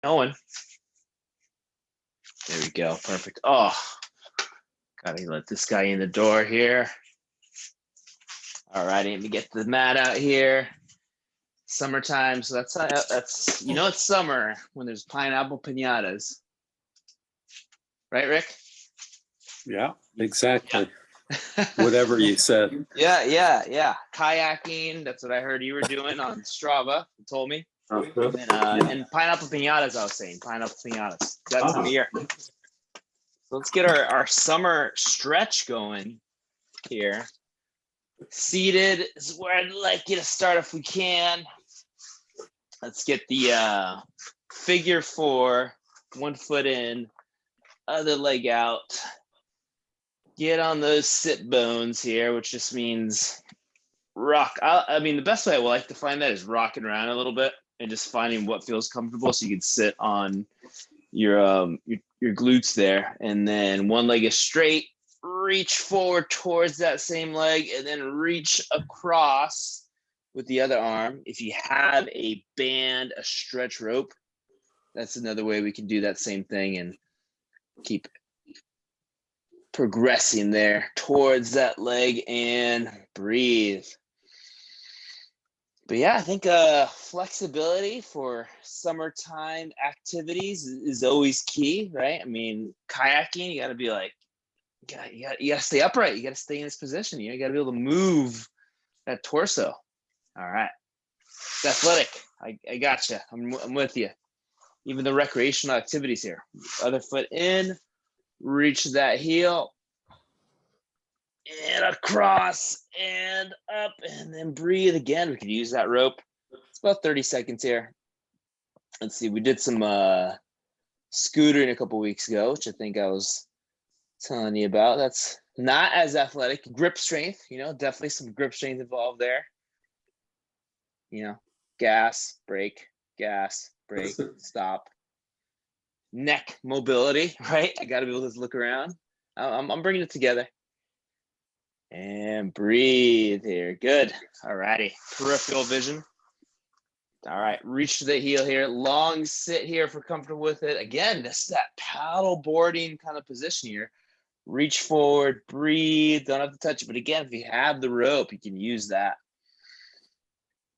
Owen. There we go. Perfect. Oh, gotta let this guy in the door here. All righty, let me get the mat out here. Summertime, so that's it's summer when there's pineapple pinatas, right, Rick? Yeah, exactly. Whatever you said. Yeah. Kayaking. That's what I heard you were doing on Strava. You told me. And pineapple pinatas. I was saying pineapple pinatas. That time of year. So let's get our summer stretch going here. Seated is where I'd like you to start if we can. Let's get the figure 4, 1 foot in, other leg out. Get on those sit bones here, which just means rock. I mean, the best way I like to find that is rocking around a little bit and just finding what feels comfortable so you can sit on your glutes there. And then one leg is straight, reach forward towards that same leg, and then reach across with the other arm. If you have a band, a stretch rope, that's another way we can do that same thing and keep progressing there towards that leg and breathe. But yeah, I think flexibility for summertime activities is always key, right? I mean, kayaking, you got to be like, you got to stay upright. You got to stay in this position. You got to be able to move that torso. All right, it's athletic. I got you. I'm with you. Even the recreational activities here. Other foot in, reach that heel, and across and up, and then breathe again. We could use that rope. It's about 30 seconds here. Let's see. We did some scootering a couple weeks ago, which I think I was telling you about. That's not as athletic. Grip strength, definitely some grip strength involved there. Gas, brake, stop. Neck mobility, right? I got to be able to look around. I'm bringing it together. And breathe here. Good. All righty. Peripheral vision. All right. Reach to the heel here. Long sit here if we're comfortable with it. Again, this that paddle boarding kind of position here. Reach forward, breathe. Don't have to touch it. But again, if you have the rope, you can use that.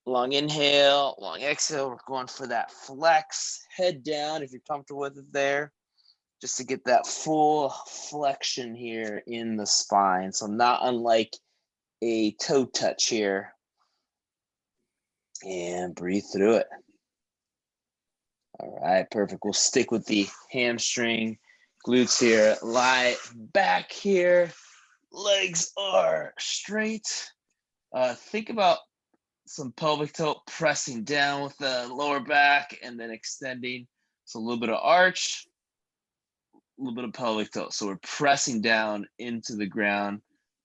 Long inhale, long exhale. We're going for that flex. Head down if you're comfortable with it there. Just to get that full flexion here in the spine. So not unlike a toe touch here. And breathe through it. All right, perfect. We'll stick with the hamstring, glutes here. Lie back here. Legs are straight. Think about some pelvic tilt, pressing down with the lower back and then extending. So a little bit of arch, a little bit of pelvic tilt. So we're pressing down into the ground.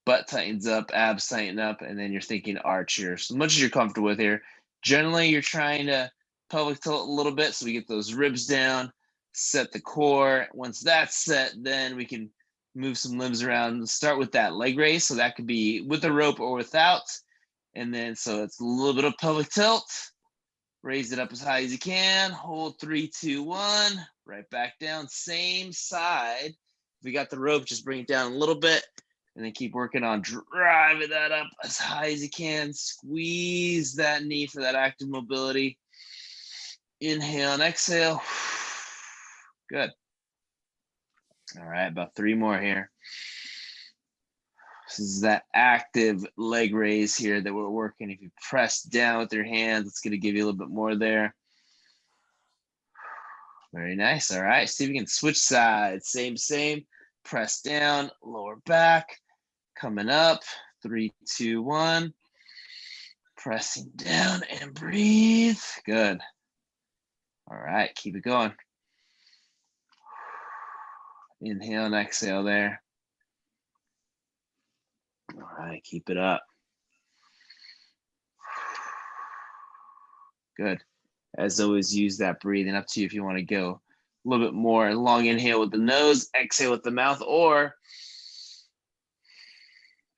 Butt tightens up, abs tighten up, and then you're thinking arch here. So much as you're comfortable with here. Generally, you're trying to pelvic tilt a little bit so we get those ribs down, set the core. Once that's set, then we can move some limbs around. Start with that leg raise. So that could be with a rope or without. And then, so it's a little bit of pelvic tilt. Raise it up as high as you can. Hold 3, 2, 1. Right back down. Same side. If we got the rope, just bring it down a little bit. And then keep working on driving that up as high as you can. Squeeze that knee for that active mobility. Inhale and exhale. Good. All right, about 3 more here. This is that active leg raise here that we're working. If you press down with your hands, it's going to give you a little bit more there. Very nice. All right, see if we can switch sides. Same. Press down, lower back. Coming up, 3, 2, 1. Pressing down and breathe. Good. All right, keep it going. Inhale and exhale there. All right, keep it up. Good. As always, use that breathing. Up to you if you want to go a little bit more. Long inhale with the nose, exhale with the mouth, or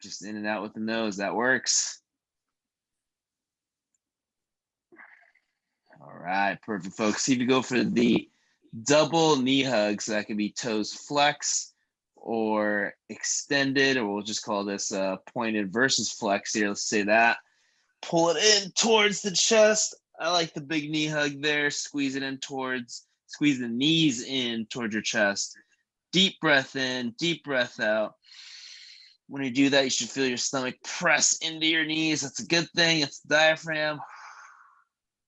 just in and out with the nose. That works. All right, perfect, folks. See if you go for the double knee hugs. So that could be toes flex or extended, or we'll just call this pointed versus flex here. Let's say that. Pull it in towards the chest. I like the big knee hug there. Squeeze it in towards, squeeze the knees in towards your chest. Deep breath in, deep breath out. When you do that, you should feel your stomach press into your knees. That's a good thing. It's the diaphragm.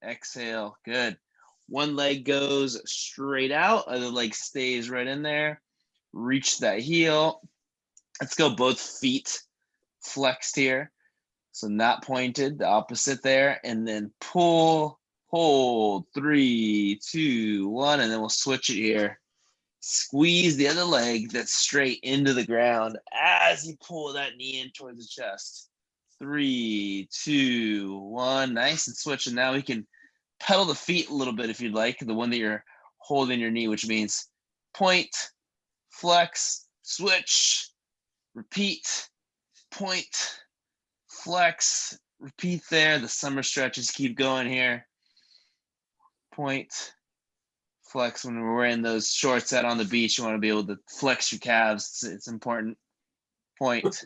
Exhale. Good. One leg goes straight out. Other leg stays right in there. Reach that heel. Let's go both feet flexed here. So not pointed, the opposite there. And then pull, hold, 3, 2, 1. And then we'll switch it here. Squeeze the other leg that's straight into the ground as you pull that knee in towards the chest. 3, 2, 1. Nice and switch. And now we can pedal the feet a little bit if you'd like. The one that you're holding your knee, which means point, flex, switch, repeat, point, flex, repeat there. The summer stretches keep going here. Point, flex. When we're wearing those shorts out on the beach, you want to be able to flex your calves. It's important. Point,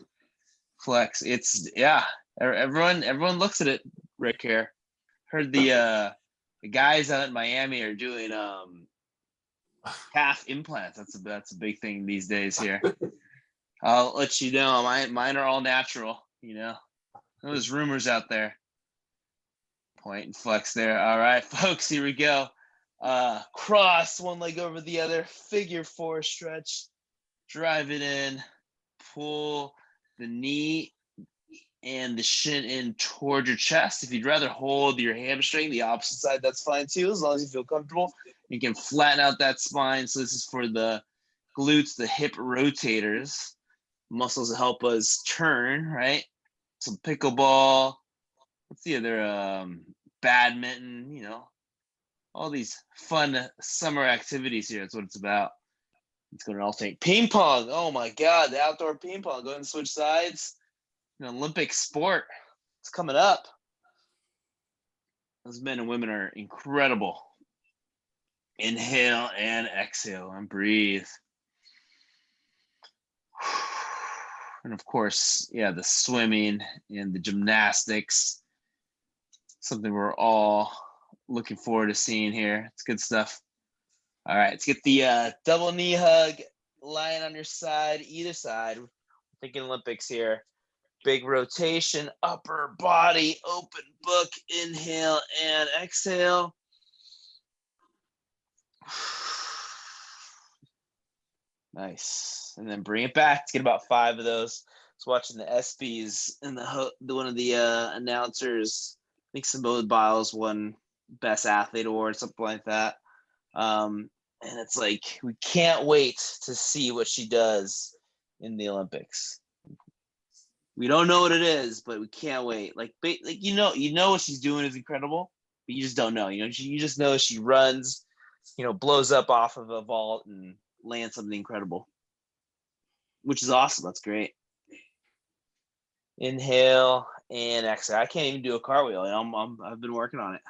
flex. It's, yeah, everyone looks at it, Rick, here. Heard the guys out in Miami are doing calf implants. That's a big thing these days here. I'll let you know, mine are all natural, you know. There's rumors out there. Point and flex there. All right, folks, here we go. Cross one leg over the other, figure 4 stretch, drive it in, pull the knee and the shin in toward your chest. If you'd rather hold your hamstring the opposite side, that's fine too, as long as you feel comfortable. You can flatten out that spine. So this is for the glutes, the hip rotators, muscles that help us turn, right? Some pickleball. What's the other? Badminton, you know, all these fun summer activities here. That's what it's about. It's going to alternate. Ping pong. Oh my God, the outdoor ping pong. Go ahead and switch sides. An Olympic sport. It's coming up. Those men and women are incredible. Inhale and exhale and breathe. And of course, yeah, the swimming and the gymnastics. Something we're all looking forward to seeing here. It's good stuff. All right, let's get the double knee hug, lying on your side, either side. We're thinking Olympics here. Big rotation, upper body, open book, inhale and exhale. Nice. And then bring it back. Let's get about 5 of those. I was watching the ESPYs and one of the announcers, I think Simone Biles won Best Athlete Award, something like that. And it's like, we can't wait to see what she does in the Olympics. We don't know what it is, but we can't wait. Like you know what she's doing is incredible, but you just don't know. You just know she runs, blows up off of a vault and lands something incredible, which is awesome. That's great. Inhale and exhale. I can't even do a cartwheel. I've been working on it.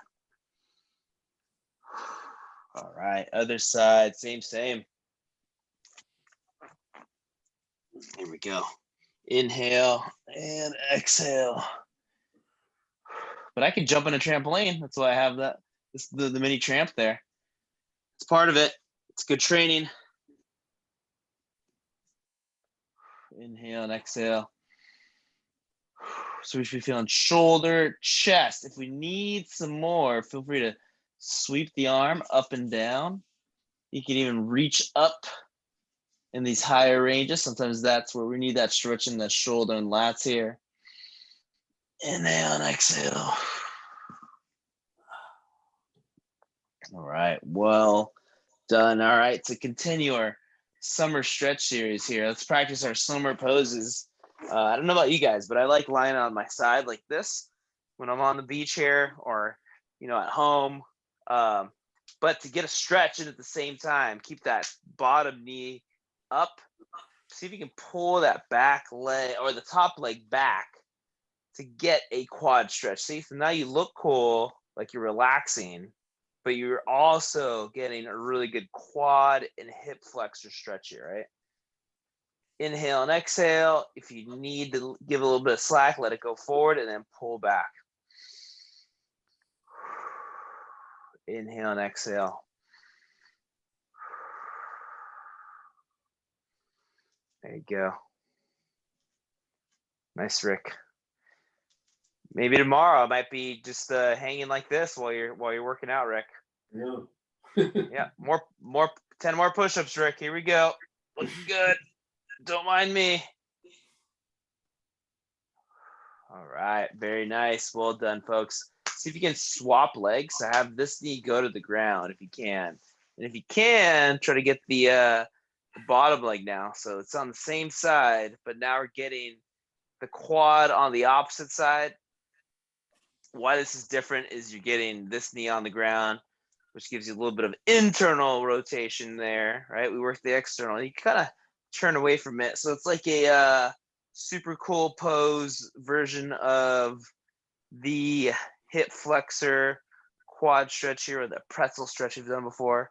All right, other side, same. Here we go. Inhale and exhale. But I can jump on a trampoline. That's why I have that. The mini tramp there. It's part of it. It's good training. Inhale and exhale. So we should be feeling shoulder, chest. If we need some more, feel free to sweep the arm up and down. You can even reach up in these higher ranges. Sometimes that's where we need that stretch in the shoulder and lats here. Inhale and exhale. All right, well done. All right, to continue our summer stretch series here, let's practice our summer poses. I don't know about you guys, but I like lying on my side like this when I'm on the beach here or, at home. But to get a stretch in at the same time, keep that bottom knee up. See if you can pull that back leg or the top leg back to get a quad stretch. See, so now you look cool, like you're relaxing, but you're also getting a really good quad and hip flexor stretch here, right? Inhale and exhale. If you need to give a little bit of slack, let it go forward and then pull back. Inhale and exhale. There you go. Nice, Rick. Maybe tomorrow it might be just hanging like this while you're working out, Rick. Yeah. Yeah, more 10 more push-ups, Rick. Here we go. Looking good. Don't mind me. All right, very nice. Well done, folks. See if you can swap legs. So have this knee go to the ground if you can. And if you can, try to get the bottom leg now. So it's on the same side, but now we're getting the quad on the opposite side. Why this is different is you're getting this knee on the ground, which gives you a little bit of internal rotation there, right? We work the external. You kind of turn away from it. So it's like a super cool pose version of the hip flexor quad stretch here, or the pretzel stretch you've done before.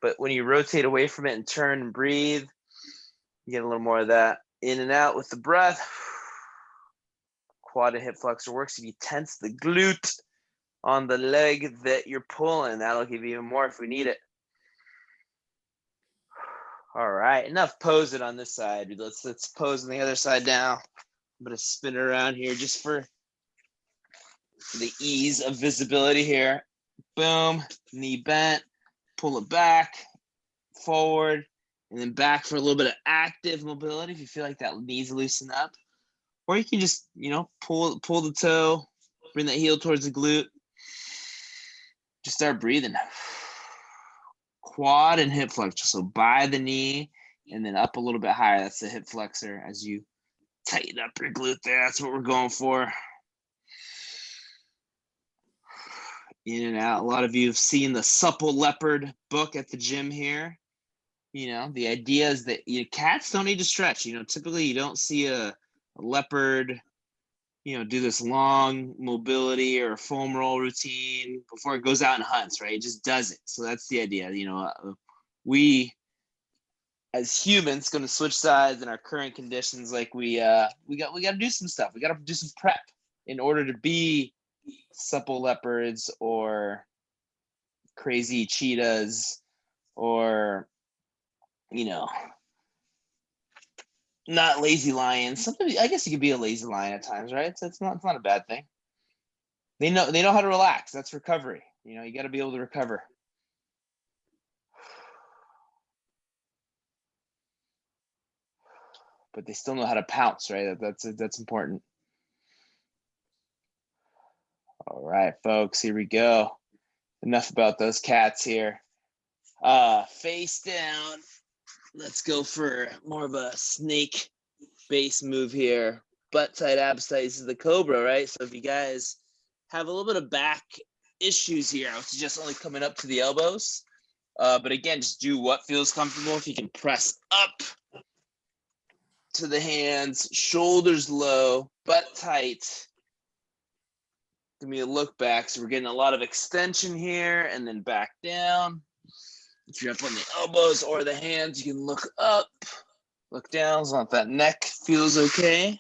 But when you rotate away from it and turn and breathe, you get a little more of that in and out with the breath. Quad and hip flexor works. If you tense the glute on the leg that you're pulling, that'll give you even more if we need it. All right, enough posing on this side. Let's pose on the other side now. I'm gonna spin it around here just for the ease of visibility here. Boom, knee bent, pull it back, forward, and then back for a little bit of active mobility if you feel like that needs to loosen up. Or you can just, pull the toe, bring that heel towards the glute. Just start breathing. Quad and hip flexor. So by the knee and then up a little bit higher. That's the hip flexor as you tighten up your glute there. That's what we're going for. In and out. A lot of you have seen the Supple Leopard book at the gym here. The idea is that cats don't need to stretch. Typically you don't see a leopard, do this long mobility or foam roll routine before it goes out and hunts, right? It just does it. So that's the idea. We as humans going to switch sides in our current conditions. Like we got to do some stuff. We got to do some prep in order to be supple leopards or crazy cheetahs or not lazy lions. Sometimes I guess you could be a lazy lion at times, right? So it's not a bad thing. They know how to relax. That's recovery. You got to be able to recover. But they still know how to pounce, right? That's important. All right, folks, here we go. Enough about those cats here. Face down. Let's go for more of a snake base move here. Butt tight, abs tight. This is the cobra, right? So if you guys have a little bit of back issues here, I would suggest only coming up to the elbows. But again, just do what feels comfortable. If you can press up to the hands, shoulders low, butt tight. Give me a look back. So we're getting a lot of extension here and then back down. If you're up on the elbows or the hands, you can look up, look down, as long as that neck feels okay.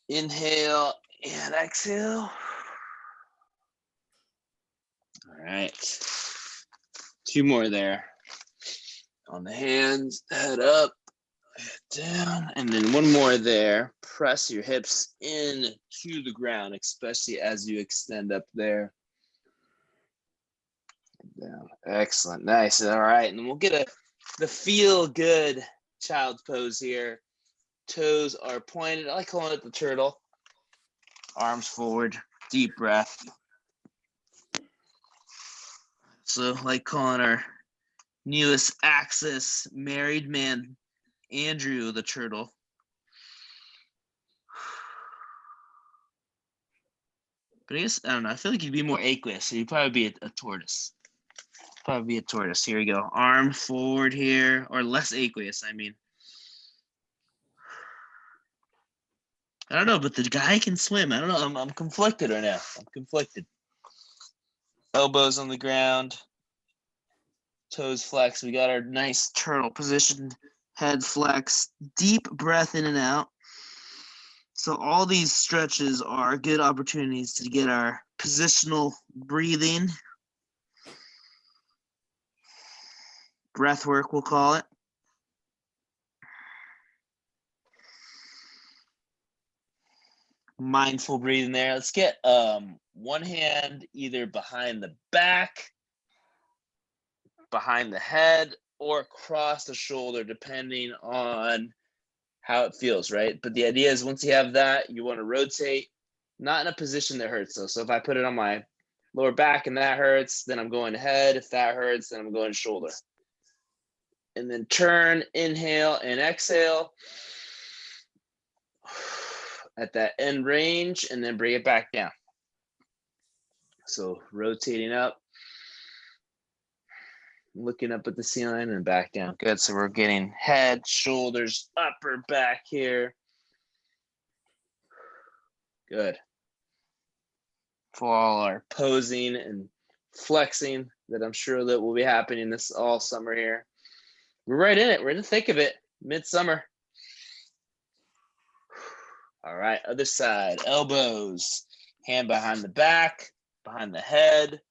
Inhale and exhale. All right. 2 more there. On the hands, head up, head down, and then 1 more there. Press your hips in to the ground, especially as you extend up there. Down. Excellent. Nice. All right. And then we'll get the feel good child's pose here. Toes are pointed. I like calling it the turtle. Arms forward. Deep breath. So like calling our newest Axis married man, Andrew the turtle. But I guess, I don't know. I feel like you'd be more aqueous. So you'd probably be a tortoise. Probably be a tortoise. Here we go. Arm forward here, or less aqueous, I mean. I don't know, but the guy can swim. I don't know. I'm conflicted right now. I'm conflicted. Elbows on the ground, toes flexed. We got our nice turtle position, head flexed, deep breath in and out. So all these stretches are good opportunities to get our positional breathing, breath work, we'll call it. Mindful breathing there. Let's get one hand either behind the back, behind the head, or across the shoulder, depending on how it feels, right? But the idea is once you have that, you want to rotate, not in a position that hurts though. So if I put it on my lower back and that hurts, then I'm going head. If that hurts, then I'm going shoulder. And then turn, inhale and exhale at that end range, and then bring it back down. So rotating up, looking up at the ceiling and back down. Good. So we're getting head, shoulders, upper back here. Good. For all our posing and flexing that I'm sure that will be happening this all summer here. We're right in it. We're in the thick of it. Midsummer. All right. Other side. Elbows. Hand behind the back, behind the head,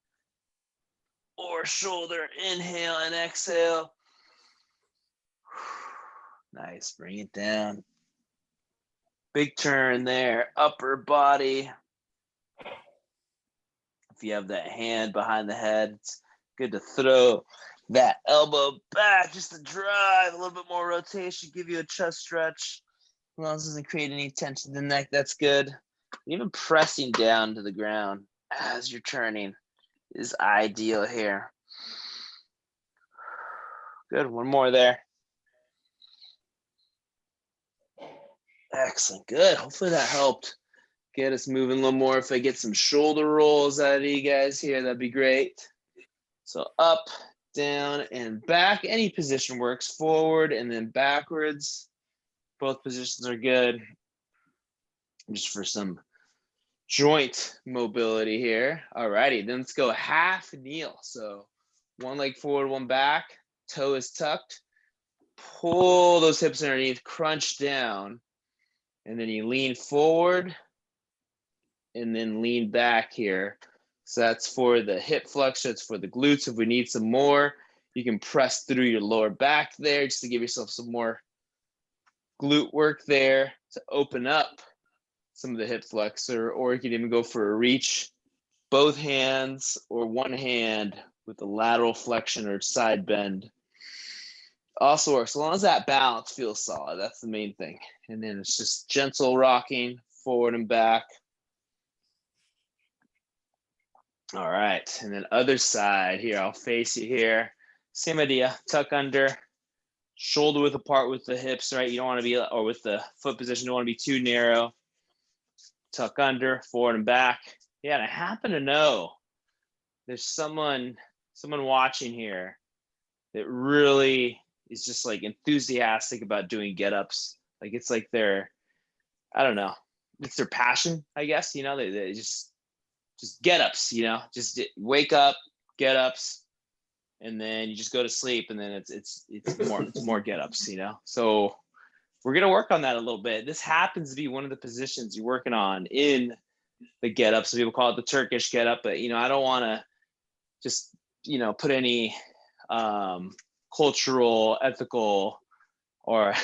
or shoulder. Inhale and exhale. Nice. Bring it down. Big turn there. Upper body. If you have that hand behind the head, it's good to throw that elbow back just to drive a little bit more rotation, give you a chest stretch. As long as it doesn't create any tension in the neck, that's good. Even pressing down to the ground as you're turning is ideal here. Good. One more there. Excellent. Good. Hopefully that helped get us moving a little more. If I get some shoulder rolls out of you guys here, that'd be great. So up, down, and back. Any position works. Forward and then backwards. Both positions are good. Just for some joint mobility here. All righty, then let's go half kneel. So one leg forward, one back. Toe is tucked. Pull those hips underneath, crunch down. And then you lean forward and then lean back here. So that's for the hip flexion, it's for the glutes. If we need some more, you can press through your lower back there just to give yourself some more glute work there to open up some of the hip flexor, or you can even go for a reach, both hands or one hand with the lateral flexion or side bend. Also works, as long as that balance feels solid, that's the main thing. And then it's just gentle rocking forward and back. All right, and then other side here, I'll face you here. Same idea, tuck under, shoulder width apart with the hips, right? You don't want to be, or with the foot position, you don't want to be too narrow. Tuck under, forward and back. Yeah, and I happen to know there's someone watching here that really is just like enthusiastic about doing get-ups. Like it's like their, I don't know, it's their passion, I guess, you know, they just get-ups, you know, just wake up, get-ups, and then you just go to sleep, and then it's more get-ups, you know. So we're gonna work on that a little bit. This happens to be one of the positions you're working on in the get-up. So people call it the Turkish get-up, but you know, I don't want to just, you know, put any cultural, ethical, or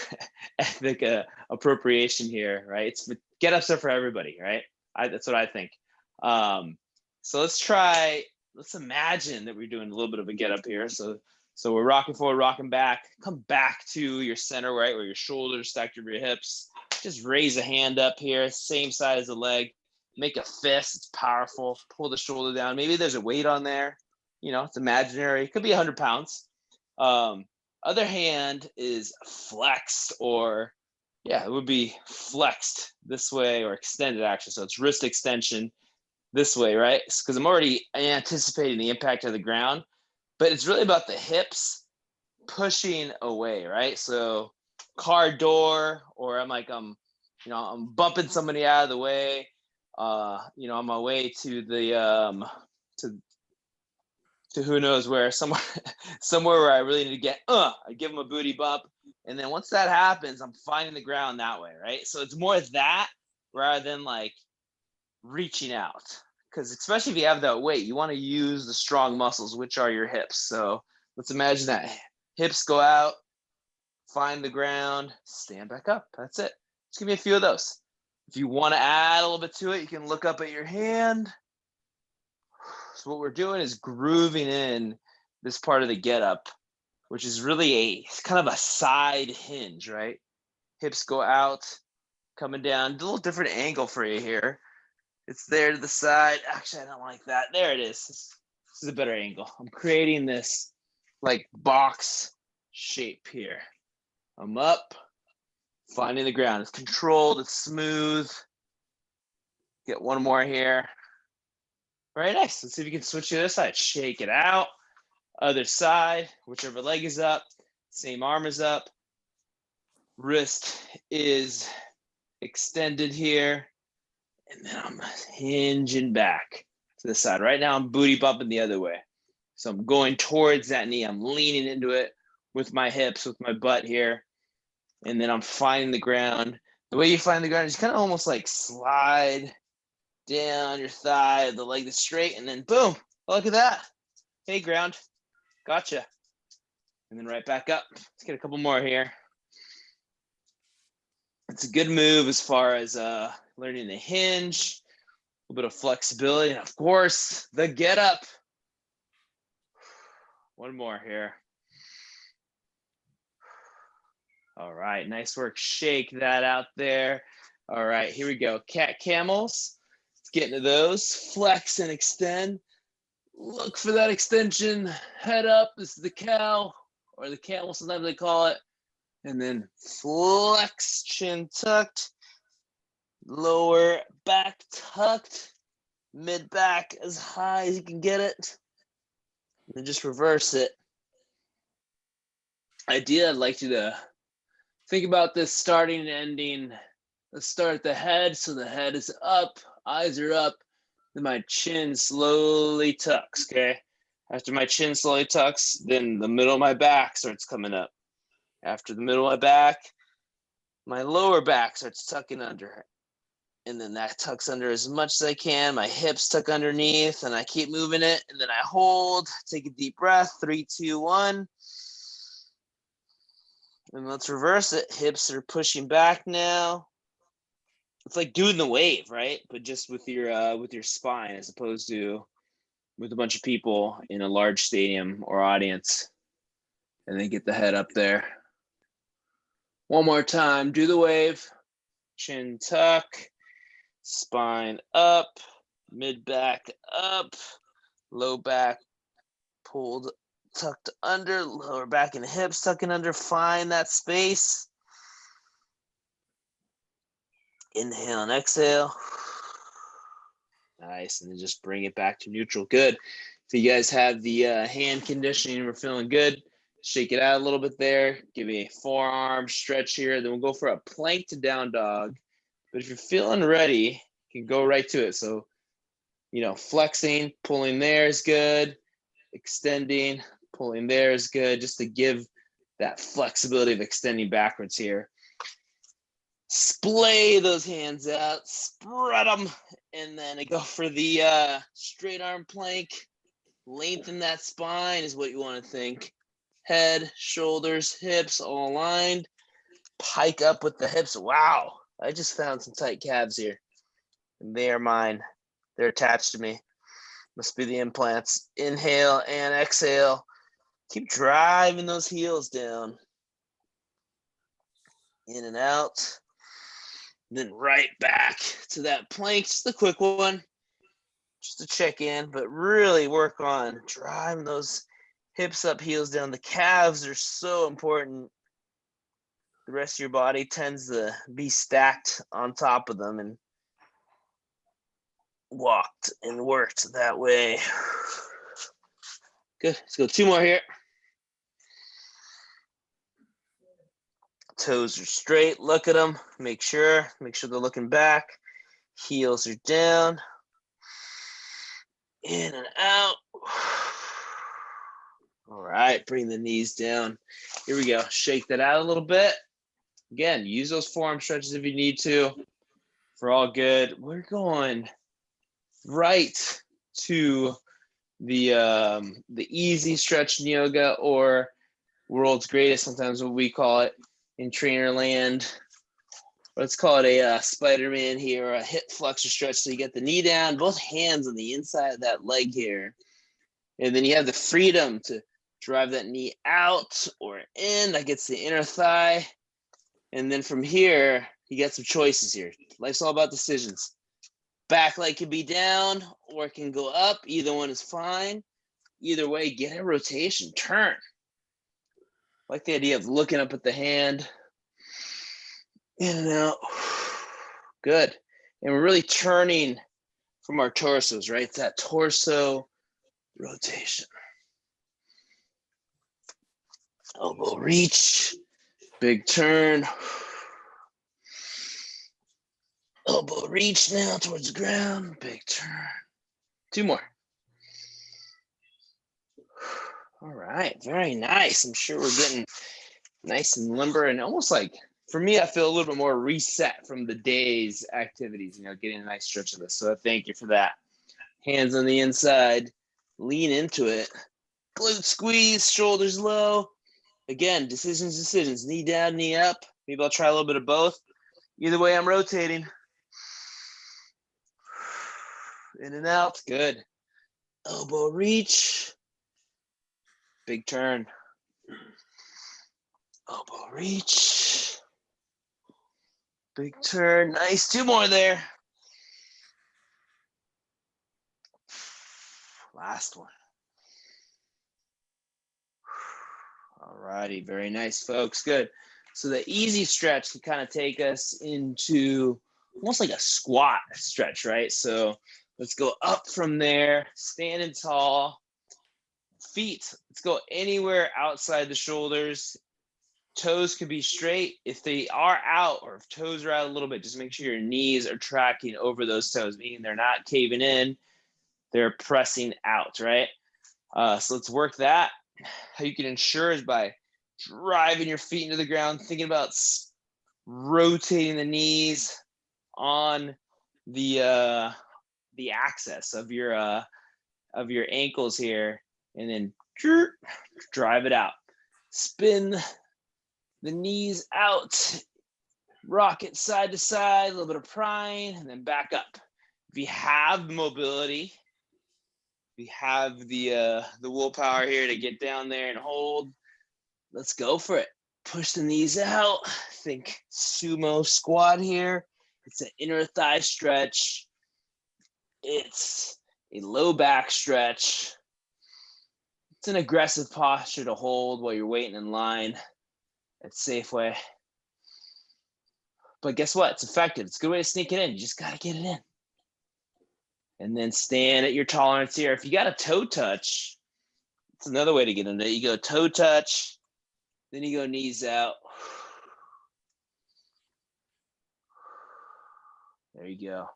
ethnic appropriation here, right? It's get-ups are for everybody, right? That's what I think. So let's imagine that we're doing a little bit of a get-up here. So we're rocking forward, rocking back. Come back to your center, right, where your shoulders stacked over your hips. Just raise a hand up here, same side as the leg. Make a fist. It's powerful. Pull the shoulder down. Maybe there's a weight on there. You know, it's imaginary. It could be 100 pounds. Other hand is flexed, or yeah, it would be flexed this way, or extended actually. So it's wrist extension this way, right? Because I'm already anticipating the impact of the ground. But it's really about the hips pushing away, right? So car door, or I'm bumping somebody out of the way, you know, on my way to the to who knows where, somewhere, somewhere where I really need to get, I give them a booty bump. And then once that happens, I'm finding the ground that way, right? So it's more that rather than like reaching out. Because especially if you have that weight, you want to use the strong muscles, which are your hips. So let's imagine that hips go out, find the ground, stand back up. That's it. Just give me a few of those. If you want to add a little bit to it, you can look up at your hand. So what we're doing is grooving in this part of the get up, which is really it's kind of a side hinge, right? Hips go out, coming down, a little different angle for you here. It's there to the side. Actually, I don't like that. There it is. This is a better angle. I'm creating this like box shape here. I'm up, finding the ground. It's controlled, it's smooth. Get one more here. Very nice. Let's see if you can switch to the other side. Shake it out. Other side, whichever leg is up, same arm is up. Wrist is extended here. And then I'm hinging back to the side. Right now, I'm booty bumping the other way. So I'm going towards that knee. I'm leaning into it with my hips, with my butt here. And then I'm finding the ground. The way you find the ground is kind of almost like slide down your thigh, the leg that's straight, and then boom, look at that. Hey, ground, gotcha. And then right back up. Let's get a couple more here. It's a good move as far as learning the hinge, a little bit of flexibility, and of course, the get up. One more here. All right, nice work. Shake that out there. All right, here we go. Cat camels. Let's get into those. Flex and extend. Look for that extension. Head up. This is the cow or the camel, sometimes they call it. And then flex, chin tucked. Lower back tucked. Mid back as high as you can get it. And then just reverse it. Idea, I'd like you to think about this starting and ending. Let's start at the head. So the head is up, eyes are up. Then my chin slowly tucks, okay? After my chin slowly tucks, then the middle of my back starts coming up. After the middle of my back, my lower back starts tucking under. And then that tucks under as much as I can. My hips tuck underneath, and I keep moving it. And then I hold, take a deep breath, 3, 2, 1. And let's reverse it. Hips are pushing back now. It's like doing the wave, right? But just with your spine as opposed to with a bunch of people in a large stadium or audience. And then get the head up there. One more time. Do the wave. Chin tuck. Spine up. Mid back up. Low back pulled, tucked under. Lower back and hips tucking under. Find that space. Inhale and exhale. Nice. And then just bring it back to neutral. Good. If you guys have the hand conditioning, we're feeling good. Shake it out a little bit there. Give me a forearm stretch here. Then we'll go for a plank to down dog. But if you're feeling ready, you can go right to it. So, flexing, pulling there is good. Extending, pulling there is good. Just to give that flexibility of extending backwards here. Splay those hands out, spread them, and then I go for the straight arm plank. Lengthen that spine is what you want to think. Head, shoulders, hips all aligned. Pike up with the hips. Wow, I just found some tight calves here. And they are mine. They're attached to me. Must be the implants. Inhale and exhale. Keep driving those heels down. In and out. Then right back to that plank. Just a quick one. Just to check in, but really work on driving those hips up, heels down. The calves are so important. The rest of your body tends to be stacked on top of them and walked and worked that way. Good. Let's go 2 more here. Toes are straight. Look at them. Make sure they're looking back. Heels are down. In and out. All right, bring the knees down. Here we go. Shake that out a little bit. Again, use those forearm stretches if you need to. For all good. We're going right to the easy stretch in yoga, or world's greatest, sometimes what we call it in trainer land. Let's call it a Spider-Man here, a hip flexor stretch. So you get the knee down, both hands on the inside of that leg here. And then you have the freedom to drive that knee out or in. That gets the inner thigh. And then from here, you get some choices here. Life's all about decisions. Back leg can be down or it can go up. Either one is fine. Either way, get a rotation, turn. I like the idea of looking up at the hand. In and out. Good. And we're really turning from our torsos, right? It's that torso rotation. Elbow reach. Big turn. Elbow reach now towards the ground. Big turn. 2 more. All right. Very nice. I'm sure we're getting nice and limber and almost like, for me, I feel a little bit more reset from the day's activities, getting a nice stretch of this. So thank you for that. Hands on the inside, lean into it. Glute squeeze, shoulders low. Again, decisions. Knee down, knee up. Maybe I'll try a little bit of both. Either way, I'm rotating. In and out, good. Elbow reach. Big turn. Elbow reach. Big turn. Nice. 2 more there. Last one. All righty. Very nice, folks. Good. So the easy stretch can kind of take us into almost like a squat stretch, right? So let's go up from there, standing tall. Feet, let's go anywhere outside the shoulders. Toes could be straight. If they are out, or if toes are out a little bit, just make sure your knees are tracking over those toes, meaning they're not caving in, they're pressing out, right? So let's work that. How you can ensure is by driving your feet into the ground, thinking about rotating the knees on the axis of your ankles here, and then drive it out. Spin the knees out, rock it side to side, a little bit of prying, and then back up. If you have mobility, we have the willpower here to get down there and hold. Let's go for it. Push the knees out. Think sumo squat here. It's an inner thigh stretch. It's a low back stretch. It's an aggressive posture to hold while you're waiting in line at Safeway. But guess what? It's effective. It's a good way to sneak it in. You just got to get it in. And then stand at your tolerance here. If you got a toe touch, it's another way to get into it. You go toe touch, then you go knees out. There you go.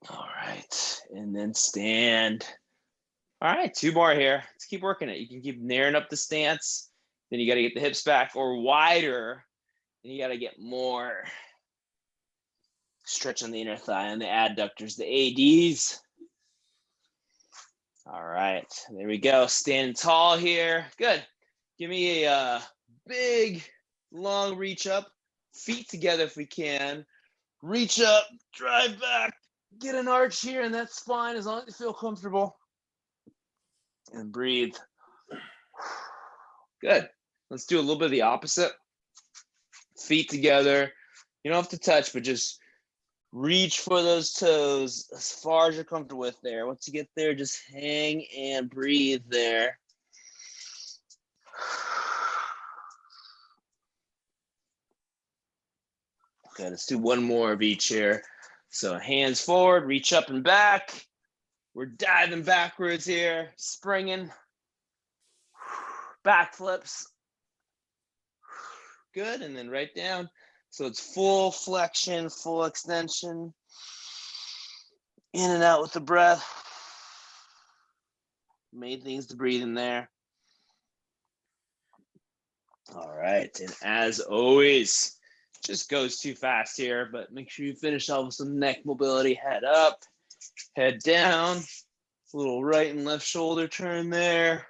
All right. And then stand. All right. 2 more here. Let's keep working it. You can keep narrowing up the stance. Then you got to get the hips back or wider. Then you got to get more stretch on the inner thigh and the adductors, the ADs. All right. There we go. Standing tall here. Good. Give me a big, long reach up. Feet together if we can. Reach up, drive back, get an arch here in that spine as long as you feel comfortable. And breathe. Good. Let's do a little bit of the opposite. Feet together. You don't have to touch, but just reach for those toes as far as you're comfortable with there. Once you get there, just hang and breathe there. Okay, let's do 1 more of each here. So hands forward, reach up and back. We're diving backwards here, springing. Back flips. Good, and then right down. So it's full flexion, full extension. In and out with the breath. Main thing is to breathe in there. All right. And as always, just goes too fast here, but make sure you finish off with some neck mobility. Head up, head down, little right and left shoulder turn there.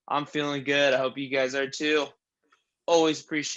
I'm feeling good. I hope you guys are too. Always appreciate